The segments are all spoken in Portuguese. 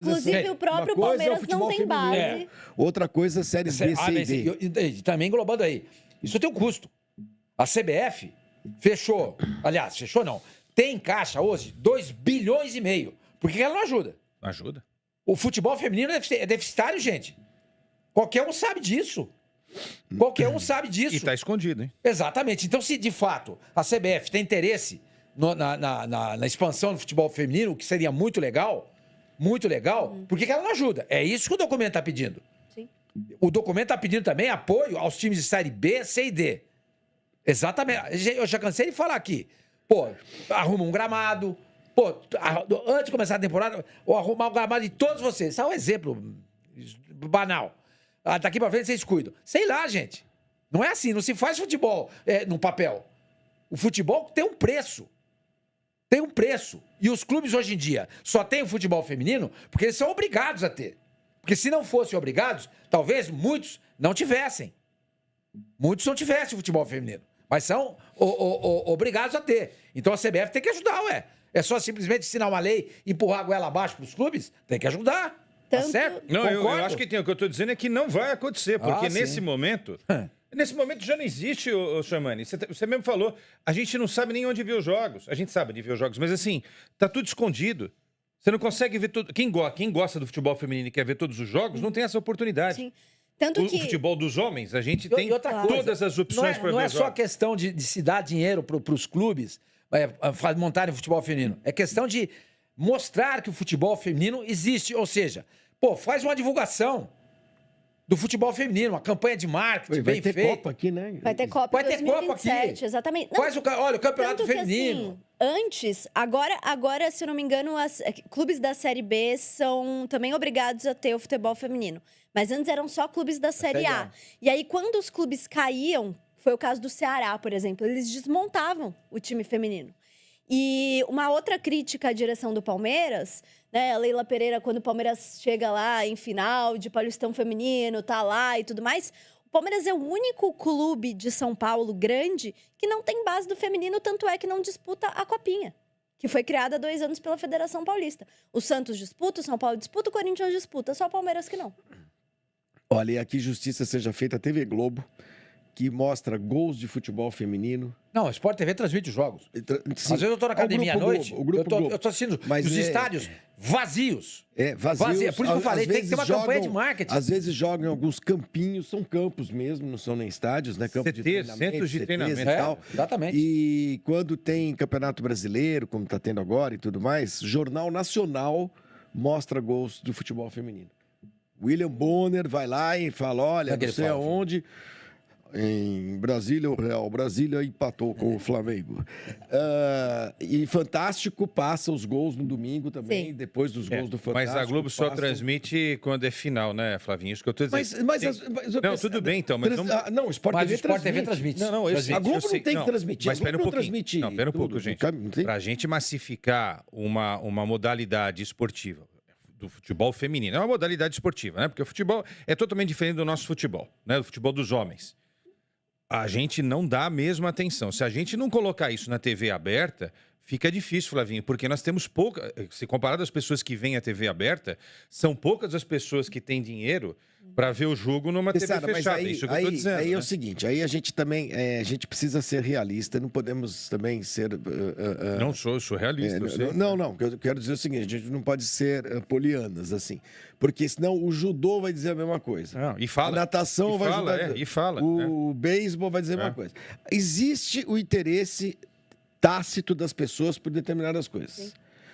Inclusive, o próprio Palmeiras não tem base. Outra coisa, séries B, C e D. E também englobando aí. Isso tem um custo. A CBF fechou. Aliás, fechou não. Tem em caixa hoje 2,5 bilhões. Por que ela não ajuda? Não ajuda. O futebol feminino é deficitário, gente. Qualquer um sabe disso. Qualquer um sabe disso. E tá escondido, hein? Exatamente. Então, se de fato a CBF tem interesse na expansão do futebol feminino, o que seria muito legal, por que ela não ajuda? É isso que o documento está pedindo. Sim. O documento está pedindo também apoio aos times de série B, C e D. Exatamente. Eu já cansei de falar aqui. Pô, arruma um gramado. Pô, antes de começar a temporada, ou arrumar o gramado de todos vocês. Isso é um exemplo banal. Daqui pra frente vocês cuidam. Sei lá, gente. Não é assim, não se faz futebol no papel. O futebol tem um preço. Tem um preço. E os clubes hoje em dia só têm o futebol feminino porque eles são obrigados a ter. Porque se não fossem obrigados, talvez muitos não tivessem. Muitos não tivessem futebol feminino. Mas são obrigados a ter. Então a CBF tem que ajudar, ué. É só simplesmente assinar uma lei e empurrar a goela abaixo pros clubes? Tem que ajudar. Tá certo? Não, eu acho que tem. O que eu tô dizendo é que não vai acontecer, porque nesse momento... Nesse momento já não existe, ô Chamani. Você mesmo falou, a gente não sabe nem onde ver os jogos. A gente sabe onde ver os jogos, mas assim, tá tudo escondido. Você não consegue ver tudo. Quem gosta do futebol feminino e quer ver todos os jogos, não tem essa oportunidade. Sim. Tanto que... O futebol dos homens, a gente tem todas as opções para ver. Não é só questão de se dar dinheiro para os clubes montarem futebol feminino. É questão de mostrar que o futebol feminino existe. Ou seja, pô, faz uma divulgação do futebol feminino, uma campanha de marketing bem feita. Vai ter Copa aqui, né? Vai ter Copa em 2027, Copa aqui. Exatamente. Não, Olha, o campeonato feminino. Assim, antes, agora, se eu não me engano, clubes da Série B são também obrigados a ter o futebol feminino. Mas antes eram só clubes da Série A. E aí, quando os clubes caíam, foi o caso do Ceará, por exemplo, eles desmontavam o time feminino. E uma outra crítica à direção do Palmeiras, né, a Leila Pereira, quando o Palmeiras chega lá em final de Paulistão Feminino, tá lá e tudo mais, o Palmeiras é o único clube de São Paulo grande que não tem base do feminino, tanto é que não disputa a Copinha, que foi criada há 2 anos pela Federação Paulista. O Santos disputa, o São Paulo disputa, o Corinthians disputa, só o Palmeiras que não. Olha, e aqui justiça seja feita, a TV Globo, que mostra gols de futebol feminino. Não, o Sport TV transmite os jogos. Às vezes eu tô na academia à noite, eu tô assistindo os estádios vazios. Vazios. É por isso que eu falei, tem que ter uma campanha de marketing. Às vezes jogam em alguns campinhos, são campos mesmo, não são nem estádios, né? Campos de treinamento, centros de treinamento e tal. Exatamente. E quando tem Campeonato Brasileiro, como está tendo agora e tudo mais, Jornal Nacional mostra gols do futebol feminino. William Bonner vai lá e fala, olha, não sei aonde... Em Brasília, o Real Brasília empatou com o Flamengo. E Fantástico passa os gols no domingo também, depois dos gols do Fantástico. Mas a Globo só transmite quando é final, né, Flavinho? Isso que eu tô dizendo. Não, tudo bem, então. Mas não, o Sport TV transmite. Não, a Globo não tem que transmitir. Mas espera um pouquinho. Não, espera um pouco, gente. Para a gente massificar uma modalidade esportiva do futebol feminino, é uma modalidade esportiva, né? Porque o futebol é totalmente diferente do nosso futebol, né? Do futebol dos homens. A gente não dá a mesma atenção. Se a gente não colocar isso na TV aberta, fica difícil, Flavinho, porque nós temos pouca... Se comparado às pessoas que vêm à TV aberta, são poucas as pessoas que têm dinheiro para ver o jogo numa TV fechada. Aí, isso que eu estou dizendo. Aí é o seguinte, aí a gente também... a gente precisa ser realista, não podemos também ser... Não sou realista, eu sei. Não, eu quero dizer o seguinte, a gente não pode ser polianas, assim. Porque senão o judô vai dizer a mesma coisa. Não, e fala. A natação vai ajudar. O beisebol vai dizer a mesma coisa. Existe o interesse tácito das pessoas por determinadas coisas. Sim.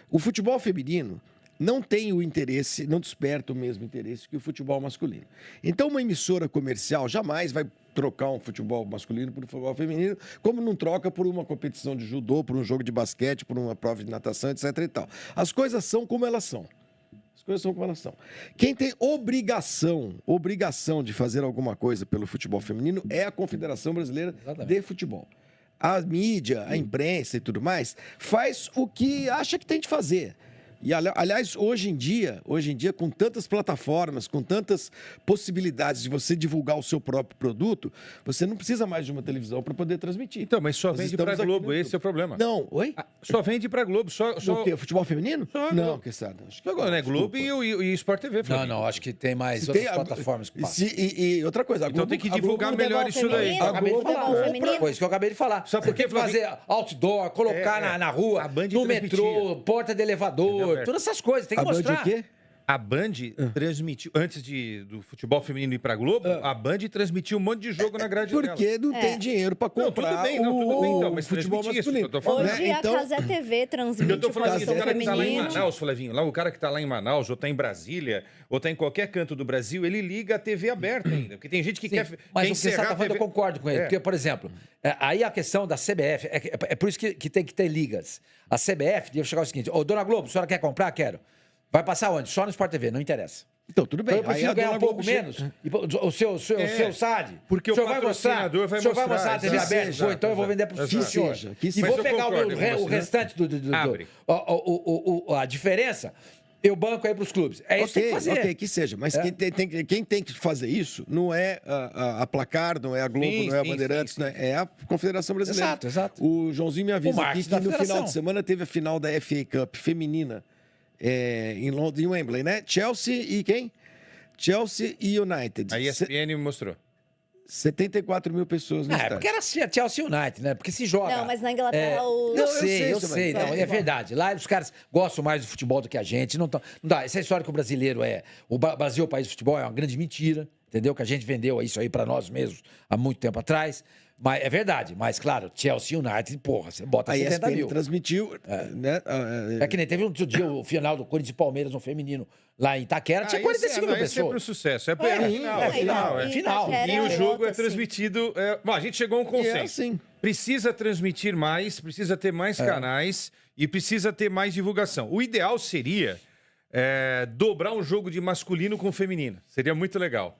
O futebol feminino não tem o interesse, não desperta o mesmo interesse que o futebol masculino. Então, uma emissora comercial jamais vai trocar um futebol masculino por um futebol feminino, como não troca por uma competição de judô, por um jogo de basquete, por uma prova de natação, etc. e tal. As coisas são como elas são. Quem tem obrigação de fazer alguma coisa pelo futebol feminino é a Confederação Brasileira de Futebol. A mídia, a imprensa e tudo mais, faz o que acha que tem de fazer. E, aliás, hoje em dia, com tantas plataformas, com tantas possibilidades de você divulgar o seu próprio produto, você não precisa mais de uma televisão para poder transmitir. Então, mas só vende para Globo, esse é o problema. Não, oi? Só vende para Globo. O quê? Futebol feminino? Só não, Quesada. Acho que agora, né? Globo e Sport TV. Não, acho que tem mais outras plataformas que passam. E outra coisa, a Globo, então tem que divulgar melhor isso daí. A Globo feminino. Isso que eu acabei de falar. Sabe por quê? Fazer outdoor, colocar na rua, no metrô, porta de elevador, todas essas coisas. Tem que mostrar. O quê? A Band transmitiu, antes do futebol feminino ir pra Globo, a Band transmitiu um monte de jogo na grade dela. Porque não tem dinheiro pra comprar tudo bem, então, mas futebol masculino. Hoje a Casé TV transmite eu tô falando assim, o cara que tá lá em feminino. Manaus, Flavinho, lá o cara que tá lá em Manaus, ou tá em Brasília, ou tá em qualquer canto do Brasil, ele liga a TV aberta ainda. Porque tem gente que quer mas encerrar o que você tá falando, eu concordo com ele. Porque, por exemplo, aí a questão da CBF, é por isso que tem que ter ligas. A CBF deve chegar ao seguinte, ô, Dona Globo, a senhora quer comprar? Quero. Vai passar onde? Só no Sport TV, não interessa. Então, tudo bem. Então, eu prefiro ganhar um pouco menos. O seu SAD. Porque o patrocinador vai mostrar. O senhor vai mostrar a TV aberta? Então eu vou vender para o senhor. E vou pegar o restante a diferença, eu banco aí para os clubes. É isso que tem que fazer. Ok, que seja. Mas quem tem que fazer isso não é a Placar, não é a Globo, não é a Bandeirantes, é a Confederação Brasileira. Exato. O Joãozinho me avisa aqui que no final de semana teve a final da FA Cup feminina. Em Londres, em Wembley, né? Chelsea e quem? Chelsea e United. A ESPN me mostrou. 74 mil pessoas no estádio. Porque era Chelsea United, né? Porque se joga... Não, mas na Inglaterra... Eu sei. Não, é verdade. Lá os caras gostam mais do futebol do que a gente. Não dá. Essa história que o brasileiro o Brasil é o país do futebol é uma grande mentira, entendeu? Que a gente vendeu isso aí pra nós mesmos há muito tempo atrás. Mas é verdade, mas claro, Chelsea United, porra, você bota 70 mil. Transmitiu, né? É que nem teve um dia o final do Corinthians e Palmeiras no feminino lá em Itaquera, tinha 45 mil pessoas. É sempre um sucesso. É final. E o jogo é transmitido... Bom, a gente chegou a um consenso. Precisa transmitir mais, precisa ter mais canais e precisa ter mais divulgação. O ideal seria dobrar um jogo de masculino com feminino. Seria muito legal.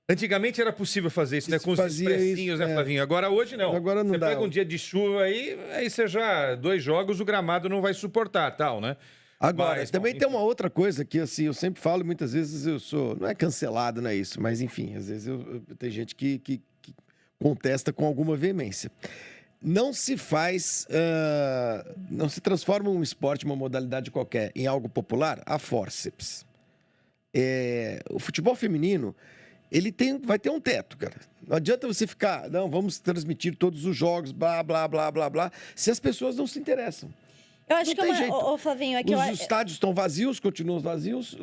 Antigamente era possível fazer isso, né? Com os expressinhos, né, Flavinho? Agora, hoje, não. Agora não você dá. Pega um dia de chuva aí você já... 2 jogos, o gramado não vai suportar, tal, né? Agora, também tem uma outra coisa que, assim, eu sempre falo, muitas vezes eu sou... Não é cancelado, não é isso, mas, enfim, às vezes tem gente que contesta com alguma veemência. Não se faz... não se transforma um esporte, uma modalidade qualquer, em algo popular a fórceps. O futebol feminino... vai ter um teto, cara. Não adianta você ficar, não, vamos transmitir todos os jogos, blá, blá, blá, blá, blá, se as pessoas não se interessam. Eu acho que jeito. Flavinho, é que os estádios estão vazios, continuam vazios,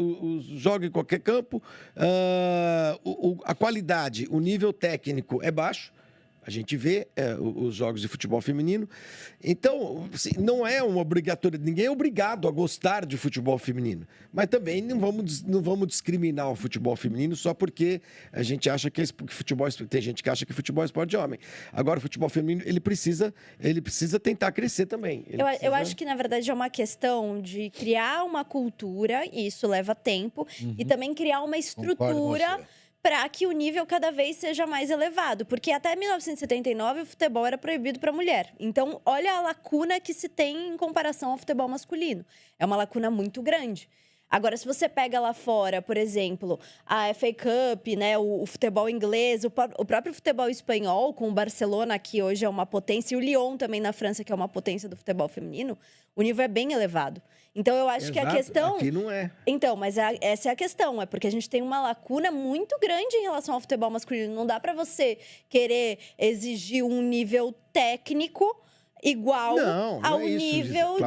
jogam em qualquer campo, a qualidade, o nível técnico é baixo. A gente vê os jogos de futebol feminino. Então, assim, não é uma obrigatória. Ninguém é obrigado a gostar de futebol feminino. Mas também não vamos discriminar o futebol feminino só porque a gente acha que futebol... Tem gente que acha que futebol é esporte de homem. Agora, o futebol feminino, ele precisa tentar crescer também. Eu acho que, na verdade, é uma questão de criar uma cultura, e isso leva tempo, e também criar uma estrutura... para que o nível cada vez seja mais elevado. Porque até 1979 o futebol era proibido para mulher. Então, olha a lacuna que se tem em comparação ao futebol masculino. É uma lacuna muito grande. Agora, se você pega lá fora, por exemplo, a FA Cup, né, o futebol inglês, o próprio futebol espanhol, com o Barcelona, que hoje é uma potência, e o Lyon também na França, que é uma potência do futebol feminino, o nível é bem elevado. Então, eu acho que a questão... Aqui não é. Então, mas essa é a questão. É porque a gente tem uma lacuna muito grande em relação ao futebol masculino. Não dá para você querer exigir um nível técnico igual ao nível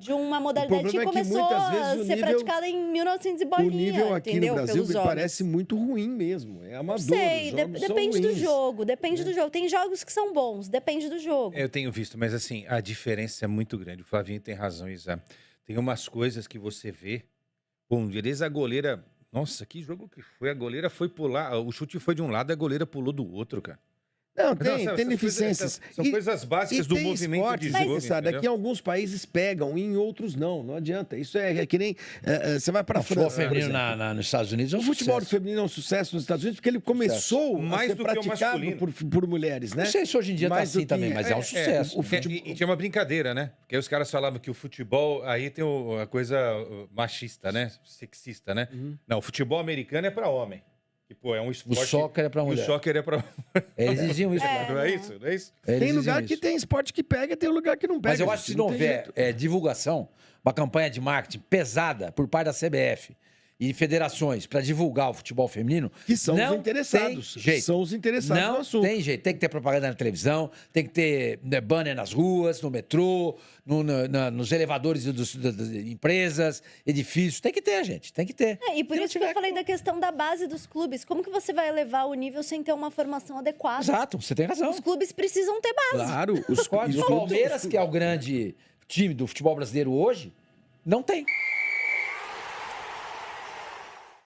de uma modalidade que começou a ser praticada em 1900 e bolinha. O nível aqui no Brasil me parece muito ruim mesmo. É amador. Não sei, depende do jogo. Depende do jogo. Tem jogos que são bons, depende do jogo. Eu tenho visto, mas assim, a diferença é muito grande. O Flavinho tem razão, Isa. Tem umas coisas que você vê. Bom, beleza, a goleira... Nossa, que jogo que foi. A goleira foi pular... O chute foi de um lado, a goleira pulou do outro, cara. Não, tem deficiências. São coisas básicas do movimento de jogo. Sabe, aqui em alguns países pegam, em outros não adianta. Isso é que nem... você vai para a França, O futebol feminino nos Estados Unidos é um sucesso. O futebol feminino é um sucesso nos Estados Unidos porque ele começou a ser praticado por mulheres, né? Não sei se hoje em dia tá assim também, mas é um sucesso. E tinha uma brincadeira, né? Porque aí os caras falavam que o futebol... Aí tem a coisa machista, né? Sexista, né? Não, o futebol americano é para homem. Que, pô, é um esporte... O soccer é pra mulher. O soccer é pra... Eles diziam isso. Não é isso? Não é isso? Tem lugar que tem esporte que pega, tem lugar que não pega. Mas eu acho que se não houver divulgação, uma campanha de marketing pesada por parte da CBF e federações para divulgar o futebol feminino... Que são os interessados. São os interessados no assunto. Não tem jeito. Tem que ter propaganda na televisão, tem que ter banner nas ruas, no metrô, nos elevadores das empresas, edifícios. Tem que ter, gente. Tem que ter. E por isso que eu falei da questão da base dos clubes. Como que você vai elevar o nível sem ter uma formação adequada? Exato, você tem razão. Os clubes precisam ter base. Claro. O Palmeiras, que é o grande time do futebol brasileiro hoje, não tem.